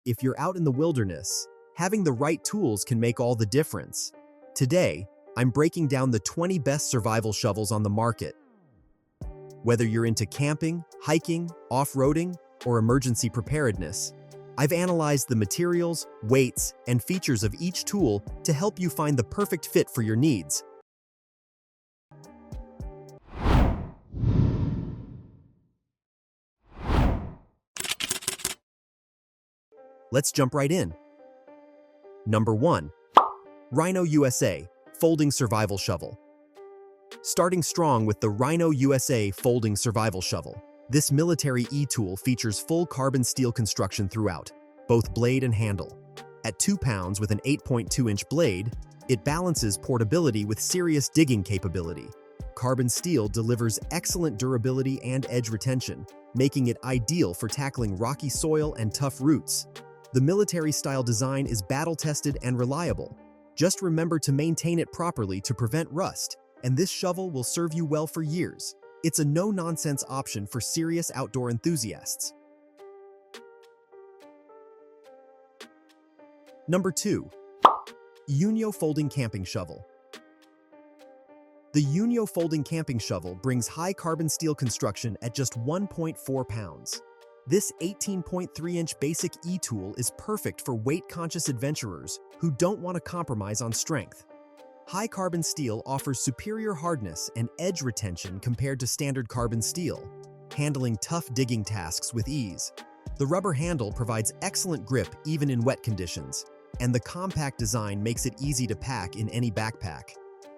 if you're out in the wilderness, having the right tools can make all the difference. Today, I'm breaking down the 20 best survival shovels on the market. Whether you're into camping, hiking, off-roading, or emergency preparedness, I've analyzed the materials, weights, and features of each tool to help you find the perfect fit for your needs. Let's jump right in. Number 1. Rhino USA Folding Survival Shovel. Starting strong with the Rhino USA Folding Survival Shovel. This military e-tool features full carbon steel construction throughout, both blade and handle. At 2 pounds with an 8.2-inch blade, it balances portability with serious digging capability. Carbon steel delivers excellent durability and edge retention, making it ideal for tackling rocky soil and tough roots. The military-style design is battle-tested and reliable. Just remember to maintain it properly to prevent rust, and this shovel will serve you well for years. It's a no-nonsense option for serious outdoor enthusiasts. Number 2. Unio Folding Camping Shovel. The Unio Folding Camping Shovel brings high carbon steel construction at just 1.4 pounds. This 18.3-inch basic e-tool is perfect for weight-conscious adventurers who don't want to compromise on strength. High carbon steel offers superior hardness and edge retention compared to standard carbon steel, handling tough digging tasks with ease. The rubber handle provides excellent grip even in wet conditions, and the compact design makes it easy to pack in any backpack.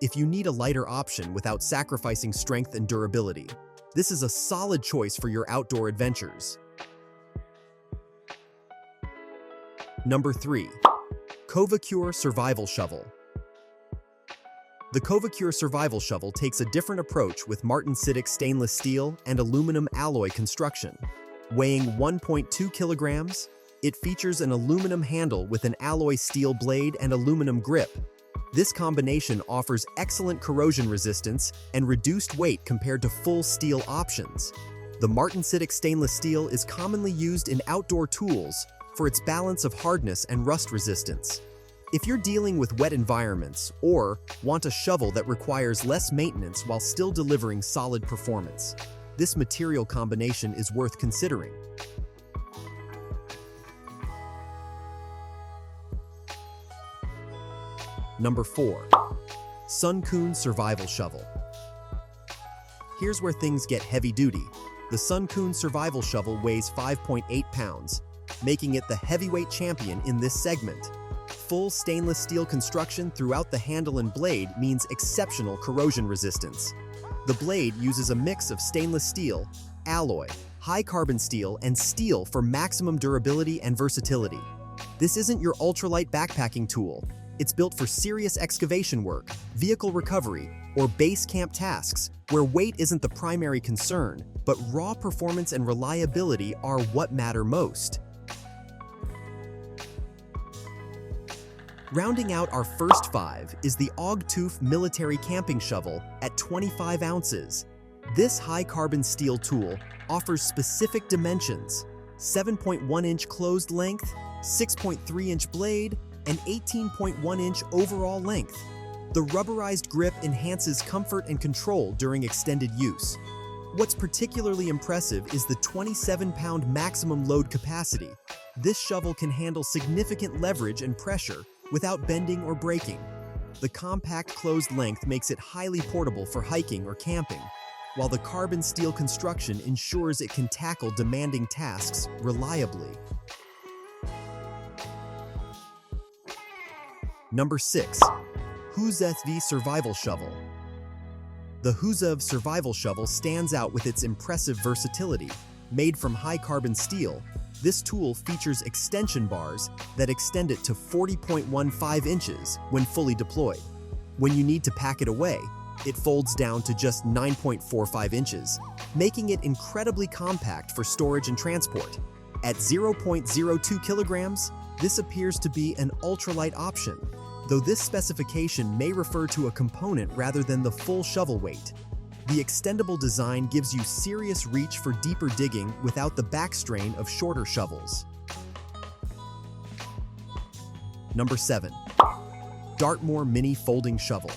If you need a lighter option without sacrificing strength and durability, this is a solid choice for your outdoor adventures. Number 3. CovaCure Survival Shovel. The CovaCure Survival Shovel takes a different approach with martensitic stainless steel and aluminum alloy construction. Weighing 1.2 kilograms, it features an aluminum handle with an alloy steel blade and aluminum grip. This combination offers excellent corrosion resistance and reduced weight compared to full steel options. The martensitic stainless steel is commonly used in outdoor tools for its balance of hardness and rust resistance. If you're dealing with wet environments or want a shovel that requires less maintenance while still delivering solid performance, this material combination is worth considering. Number 4. SunCoon Survival Shovel. Here's where things get heavy-duty. The SunCoon Survival Shovel weighs 5.8 pounds, making it the heavyweight champion in this segment. Full stainless steel construction throughout the handle and blade means exceptional corrosion resistance. The blade uses a mix of stainless steel, alloy, high carbon steel, and steel for maximum durability and versatility. This isn't your ultralight backpacking tool. It's built for serious excavation work, vehicle recovery, or base camp tasks where weight isn't the primary concern, but raw performance and reliability are what matter most. Rounding out our first 5 is the Ogtooth Military Camping Shovel at 25 ounces. This high-carbon steel tool offers specific dimensions: 7.1-inch closed length, 6.3-inch blade, and 18.1-inch overall length. The rubberized grip enhances comfort and control during extended use. What's particularly impressive is the 27-pound maximum load capacity. This shovel can handle significant leverage and pressure without bending or breaking. The compact closed length makes it highly portable for hiking or camping, while the carbon steel construction ensures it can tackle demanding tasks reliably. Number 6. Huzev Survival Shovel. The Huzev Survival Shovel stands out with its impressive versatility. Made from high-carbon steel, this tool features extension bars that extend it to 40.15 inches when fully deployed. When you need to pack it away, it folds down to just 9.45 inches, making it incredibly compact for storage and transport. At 0.02 kilograms, this appears to be an ultralight option, though this specification may refer to a component rather than the full shovel weight. The extendable design gives you serious reach for deeper digging without the back strain of shorter shovels. Number 7. Dartmoor Mini Folding Shovel.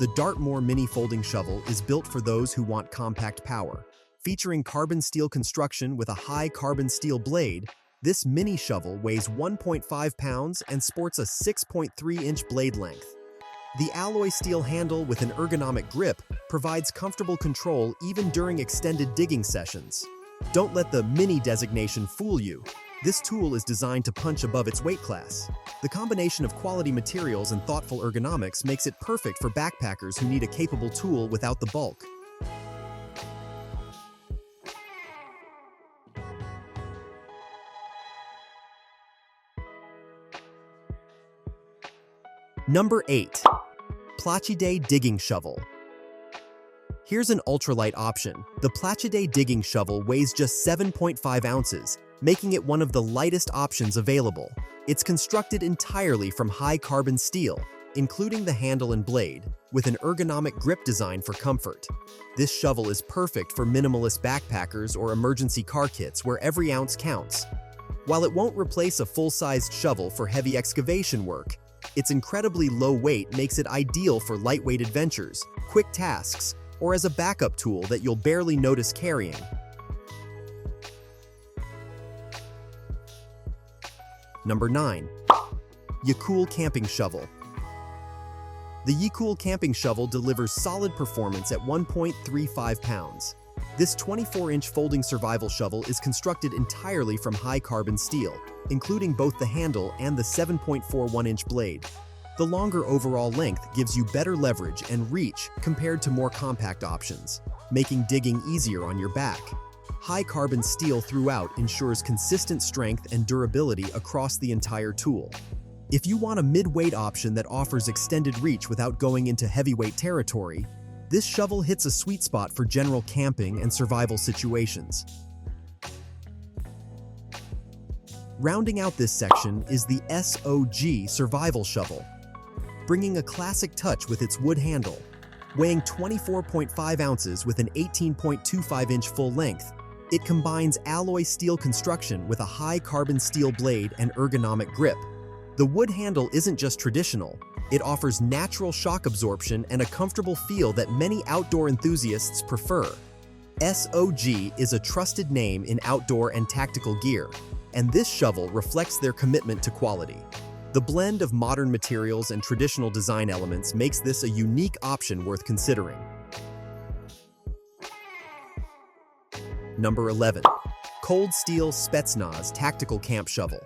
The Dartmoor Mini Folding Shovel is built for those who want compact power. Featuring carbon steel construction with a high carbon steel blade, this mini shovel weighs 1.5 pounds and sports a 6.3-inch blade length. The alloy steel handle with an ergonomic grip provides comfortable control even during extended digging sessions. Don't let the mini designation fool you. This tool is designed to punch above its weight class. The combination of quality materials and thoughtful ergonomics makes it perfect for backpackers who need a capable tool without the bulk. Number 8. Plachidae Digging Shovel. Here's an ultralight option. The Plachidae Digging Shovel weighs just 7.5 ounces, making it one of the lightest options available. It's constructed entirely from high carbon steel, including the handle and blade, with an ergonomic grip design for comfort. This shovel is perfect for minimalist backpackers or emergency car kits where every ounce counts. While it won't replace a full-sized shovel for heavy excavation work, its incredibly low weight makes it ideal for lightweight adventures, quick tasks, or as a backup tool that you'll barely notice carrying. Number 9. Yacool Camping Shovel. The Yacool Camping Shovel delivers solid performance at 1.35 pounds. This 24-inch folding survival shovel is constructed entirely from high carbon steel, including both the handle and the 7.41-inch blade. The longer overall length gives you better leverage and reach compared to more compact options, making digging easier on your back. High carbon steel throughout ensures consistent strength and durability across the entire tool. If you want a mid-weight option that offers extended reach without going into heavyweight territory, this shovel hits a sweet spot for general camping and survival situations. Rounding out this section is the SOG Survival Shovel, bringing a classic touch with its wood handle. Weighing 24.5 ounces with an 18.25-inch full length, it combines alloy steel construction with a high carbon steel blade and ergonomic grip. The wood handle isn't just traditional, it offers natural shock absorption and a comfortable feel that many outdoor enthusiasts prefer. SOG is a trusted name in outdoor and tactical gear, and this shovel reflects their commitment to quality. The blend of modern materials and traditional design elements makes this a unique option worth considering. Number 11. Cold Steel Spetsnaz Tactical Camp Shovel.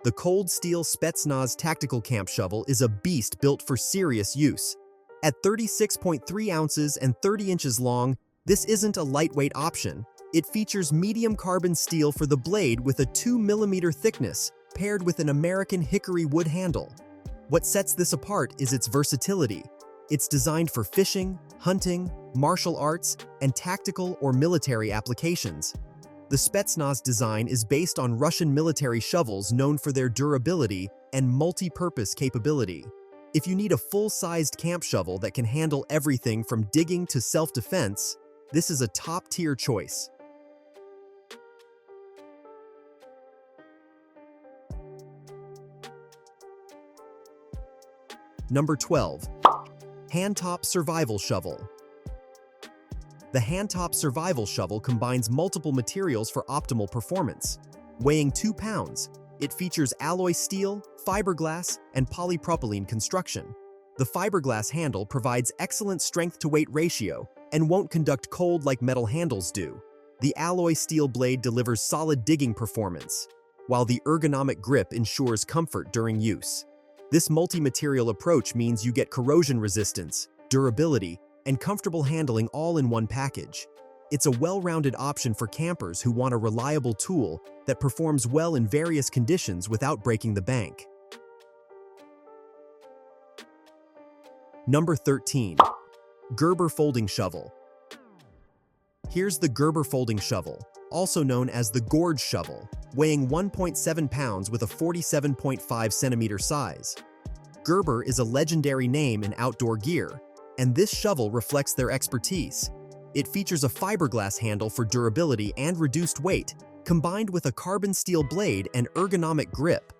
The Cold Steel Spetsnaz Tactical Camp Shovel is a beast built for serious use. At 36.3 ounces and 30 inches long, this isn't a lightweight option. It features medium carbon steel for the blade with a 2mm thickness, paired with an American hickory wood handle. What sets this apart is its versatility. It's designed for fishing, hunting, martial arts, and tactical or military applications. The Spetsnaz design is based on Russian military shovels known for their durability and multi-purpose capability. If you need a full-sized camp shovel that can handle everything from digging to self-defense, this is a top-tier choice. Number 12. Handtop Survival Shovel. The Handtop Survival Shovel combines multiple materials for optimal performance. Weighing 2 pounds, it features alloy steel, fiberglass, and polypropylene construction. The fiberglass handle provides excellent strength-to-weight ratio and won't conduct cold like metal handles do. The alloy steel blade delivers solid digging performance, while the ergonomic grip ensures comfort during use. This multi-material approach means you get corrosion resistance, durability, and comfortable handling all in one package. It's a well-rounded option for campers who want a reliable tool that performs well in various conditions without breaking the bank. Number 13. Gerber Folding Shovel. Here's the Gerber Folding Shovel, also known as the Gorge Shovel, weighing 1.7 pounds with a 47.5 centimeter size. Gerber is a legendary name in outdoor gear, and this shovel reflects their expertise. It features a fiberglass handle for durability and reduced weight, combined with a carbon steel blade and ergonomic grip.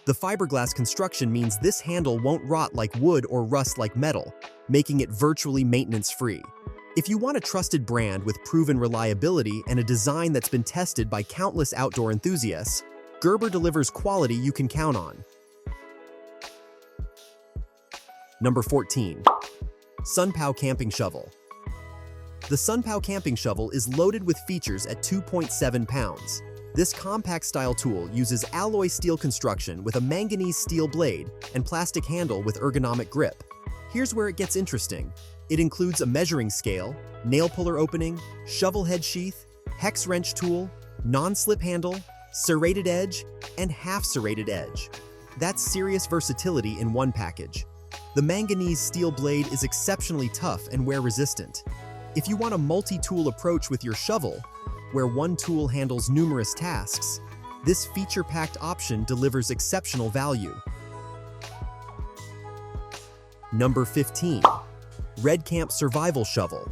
The fiberglass construction means this handle won't rot like wood or rust like metal, making it virtually maintenance-free. If you want a trusted brand with proven reliability and a design that's been tested by countless outdoor enthusiasts, Gerber delivers quality you can count on. Number 14. SunPow Camping Shovel. The SunPow Camping Shovel is loaded with features at 2.7 pounds. This compact-style tool uses alloy steel construction with a manganese steel blade and plastic handle with ergonomic grip. Here's where it gets interesting. It includes a measuring scale, nail puller opening, shovel head sheath, hex wrench tool, non-slip handle, serrated edge, and half-serrated edge. That's serious versatility in one package. The manganese steel blade is exceptionally tough and wear-resistant. If you want a multi-tool approach with your shovel, where one tool handles numerous tasks, this feature-packed option delivers exceptional value. Number 15. Red Camp Survival Shovel.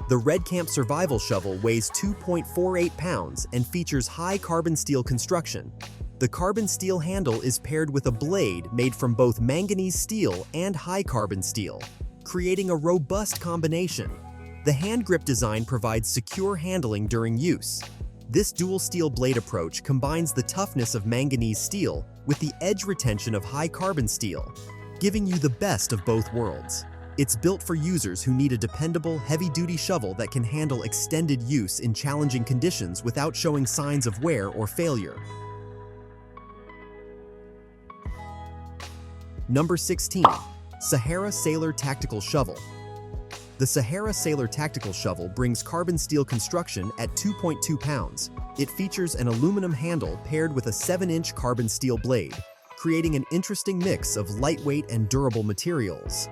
The Red Camp Survival Shovel weighs 2.48 pounds and features high carbon steel construction. The carbon steel handle is paired with a blade made from both manganese steel and high carbon steel, creating a robust combination. The hand grip design provides secure handling during use. This dual steel blade approach combines the toughness of manganese steel with the edge retention of high carbon steel, giving you the best of both worlds. It's built for users who need a dependable, heavy-duty shovel that can handle extended use in challenging conditions without showing signs of wear or failure. Number 16. Sahara Sailor Tactical Shovel. The Sahara Sailor Tactical Shovel brings carbon steel construction at 2.2 pounds. It features an aluminum handle paired with a 7-inch carbon steel blade, creating an interesting mix of lightweight and durable materials.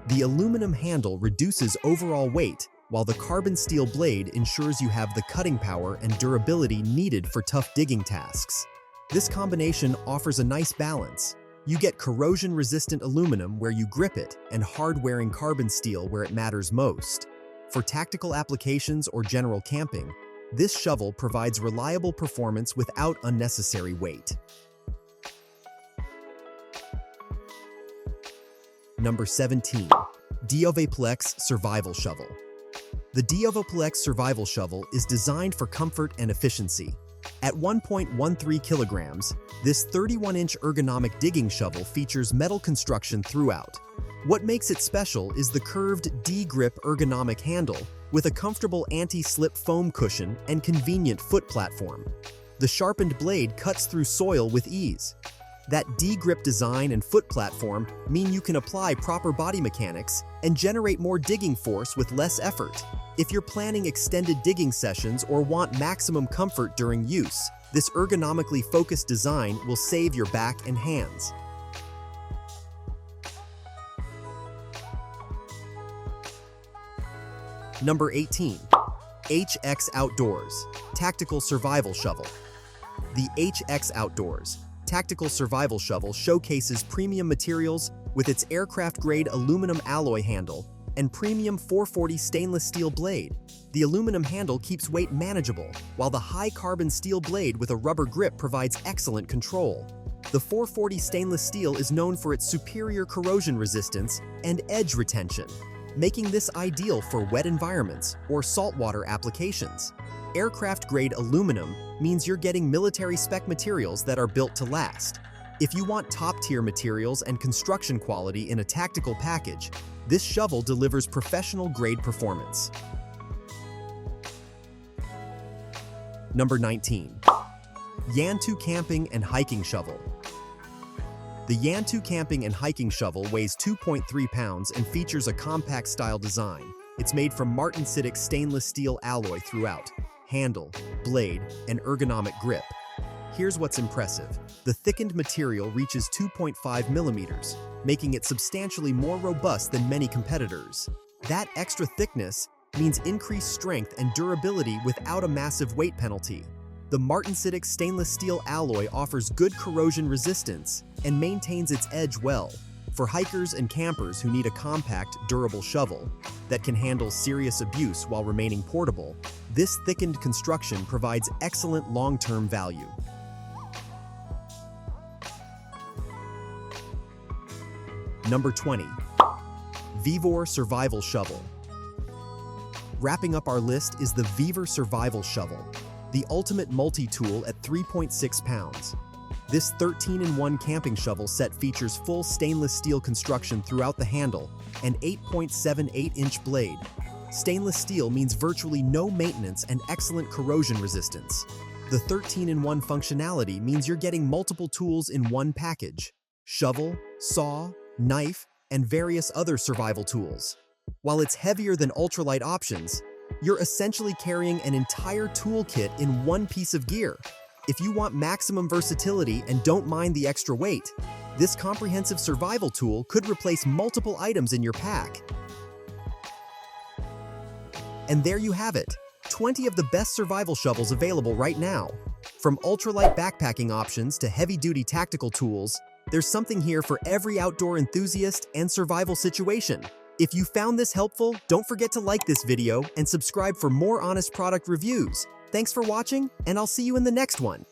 The aluminum handle reduces overall weight, while the carbon steel blade ensures you have the cutting power and durability needed for tough digging tasks. This combination offers a nice balance. You get corrosion-resistant aluminum where you grip it and hard-wearing carbon steel where it matters most. For tactical applications or general camping, this shovel provides reliable performance without unnecessary weight. Number 17. DIOVOPLEX Survival Shovel. The DIOVOPLEX Survival Shovel is designed for comfort and efficiency. At 1.13 kilograms, this 31-inch ergonomic digging shovel features metal construction throughout. What makes it special is the curved D-grip ergonomic handle with a comfortable anti-slip foam cushion and convenient foot platform. The sharpened blade cuts through soil with ease. That D-grip design and foot platform mean you can apply proper body mechanics and generate more digging force with less effort. If you're planning extended digging sessions or want maximum comfort during use, this ergonomically focused design will save your back and hands. Number 18. HX Outdoors Tactical Survival Shovel. The HX Outdoors Tactical Survival Shovel showcases premium materials with its aircraft-grade aluminum alloy handle and premium 440 stainless steel blade. The aluminum handle keeps weight manageable, while the high carbon steel blade with a rubber grip provides excellent control. The 440 stainless steel is known for its superior corrosion resistance and edge retention, making this ideal for wet environments or saltwater applications. Aircraft-grade aluminum means you're getting military-spec materials that are built to last. If you want top-tier materials and construction quality in a tactical package, this shovel delivers professional-grade performance. Number 19. Yantu Camping and Hiking Shovel. The Yantu Camping and Hiking Shovel weighs 2.3 pounds and features a compact-style design. It's made from martensitic stainless steel alloy throughout, handle, blade, and ergonomic grip. Here's what's impressive. The thickened material reaches 2.5 millimeters, making it substantially more robust than many competitors. That extra thickness means increased strength and durability without a massive weight penalty. The martensitic stainless steel alloy offers good corrosion resistance and maintains its edge well. For hikers and campers who need a compact, durable shovel that can handle serious abuse while remaining portable, this thickened construction provides excellent long-term value. Number 20. Vevor Survival Shovel. Wrapping up our list is the Vevor Survival Shovel, the ultimate multi-tool at 3.6 pounds. This 13-in-1 camping shovel set features full stainless steel construction throughout the handle and 8.78-inch blade. Stainless steel means virtually no maintenance and excellent corrosion resistance. The 13-in-1 functionality means you're getting multiple tools in one package: shovel, saw, knife, and various other survival tools. While it's heavier than ultralight options, you're essentially carrying an entire toolkit in one piece of gear. If you want maximum versatility and don't mind the extra weight, this comprehensive survival tool could replace multiple items in your pack. And there you have it, 20 of the best survival shovels available right now. From ultralight backpacking options to heavy-duty tactical tools, there's something here for every outdoor enthusiast and survival situation. If you found this helpful, don't forget to like this video and subscribe for more honest product reviews. Thanks for watching, and I'll see you in the next one.